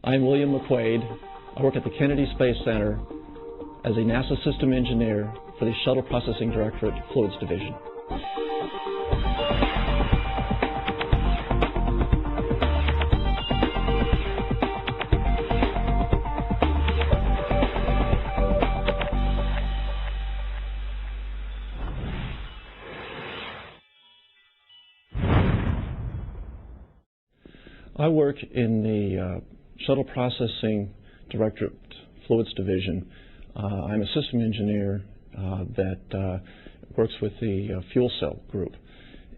I'm William McQuade. I work at the Kennedy Space Center as a NASA system engineer for the Shuttle Processing Directorate Fluids Division. I work in the Shuttle Processing Directorate Fluids Division. I'm a system engineer that works with the fuel cell group.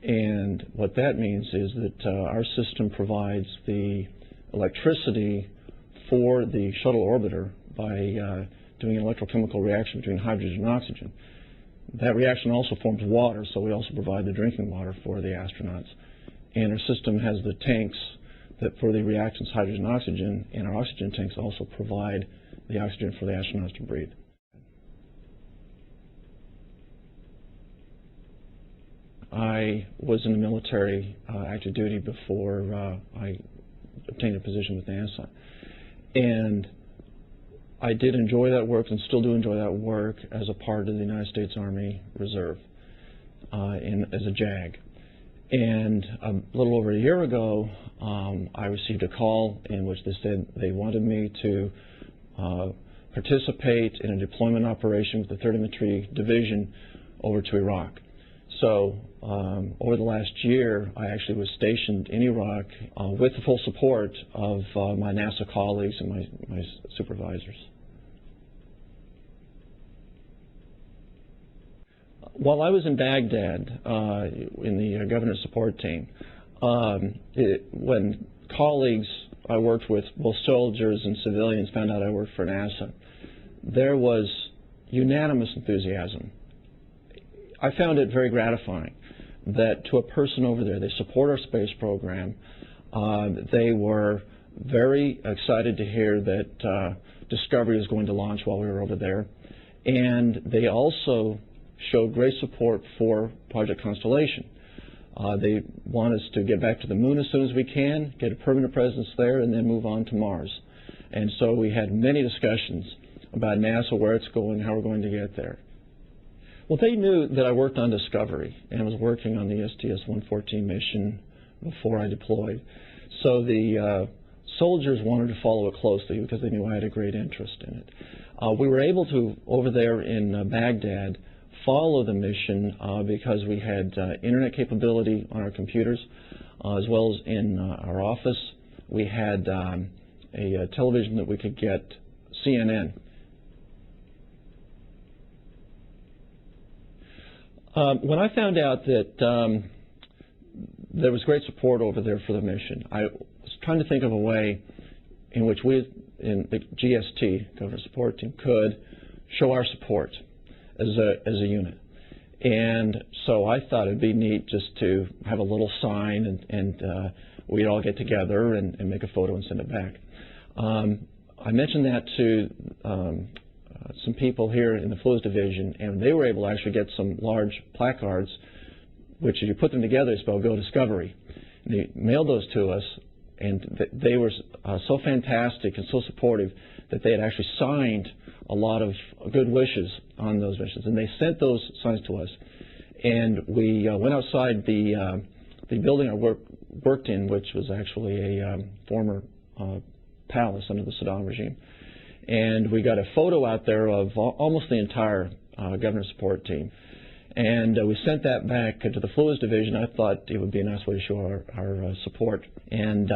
And what that means is that our system provides the electricity for the shuttle orbiter by doing an electrochemical reaction between hydrogen and oxygen. That reaction also forms water, so we also provide the drinking water for the astronauts. And our system has the tanks that for the reactions hydrogen and oxygen, and our oxygen tanks also provide the oxygen for the astronauts to breathe. I was in the military active duty before I obtained a position with NASA. And I did enjoy that work and still do enjoy that work as a part of the United States Army Reserve as a JAG. And a little over a year ago, I received a call in which they said they wanted me to participate in a deployment operation with the 3rd Infantry Division over to Iraq. So over the last year, I actually was stationed in Iraq with the full support of my NASA colleagues and my supervisors. While I was in Baghdad in the governor's support team, when colleagues I worked with, both soldiers and civilians, found out I worked for NASA, there was unanimous enthusiasm. I found it very gratifying that to a person over there, they support our space program. They were very excited to hear that Discovery was going to launch while we were over there. And they also showed great support for Project Constellation. They want us to get back to the moon as soon as we can, get a permanent presence there, and then move on to Mars. And so we had many discussions about NASA, where it's going, how we're going to get there. Well, they knew that I worked on Discovery and was working on the STS-114 mission before I deployed. So the soldiers wanted to follow it closely because they knew I had a great interest in it. We were able to, over there in Baghdad, follow the mission because we had internet capability on our computers as well as in our office. We had a television that we could get CNN. When I found out that there was great support over there for the mission, I was trying to think of a way in which we in the GST, Government Support Team, could show our support as a unit. And so I thought it'd be neat just to have a little sign and we'd all get together and make a photo and send it back. I mentioned that to some people here in the Fluids Division, and they were able to actually get some large placards, which if you put them together, spell Go Discovery. And they mailed those to us, and they were so fantastic and so supportive that they had actually signed a lot of good wishes on those missions, and they sent those signs to us. And we went outside the building I worked in, which was actually a former palace under the Saddam regime. And we got a photo out there of almost the entire government support team. And we sent that back to the Fluids Division. I thought it would be a nice way to show our support. And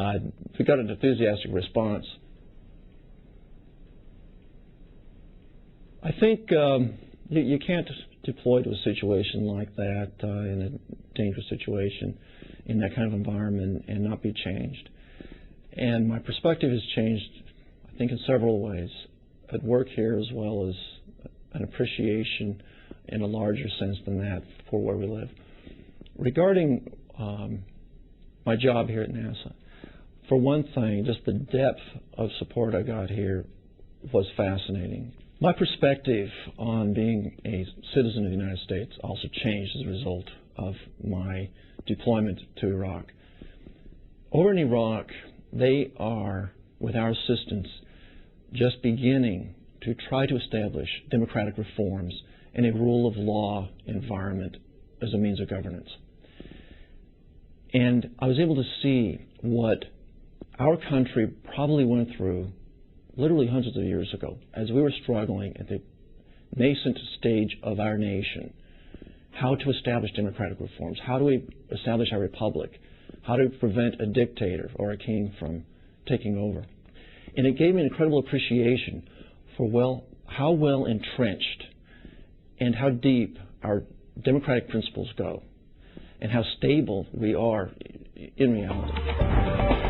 we got an enthusiastic response. I think you can't deploy to a situation like that, in a dangerous situation, in that kind of environment, and not be changed. And my perspective has changed, I think, in several ways, at work here as well as an appreciation in a larger sense than that for where we live. Regarding my job here at NASA, for one thing, just the depth of support I got here was fascinating. My perspective on being a citizen of the United States also changed as a result of my deployment to Iraq. Over in Iraq, they are with our assistance, just beginning to try to establish democratic reforms and a rule of law environment as a means of governance. And I was able to see what our country probably went through literally hundreds of years ago as we were struggling at the nascent stage of our nation, how to establish democratic reforms, how do we establish our republic, how to prevent a dictator or a king from taking over. And it gave me an incredible appreciation for how well entrenched and how deep our democratic principles go and how stable we are in reality.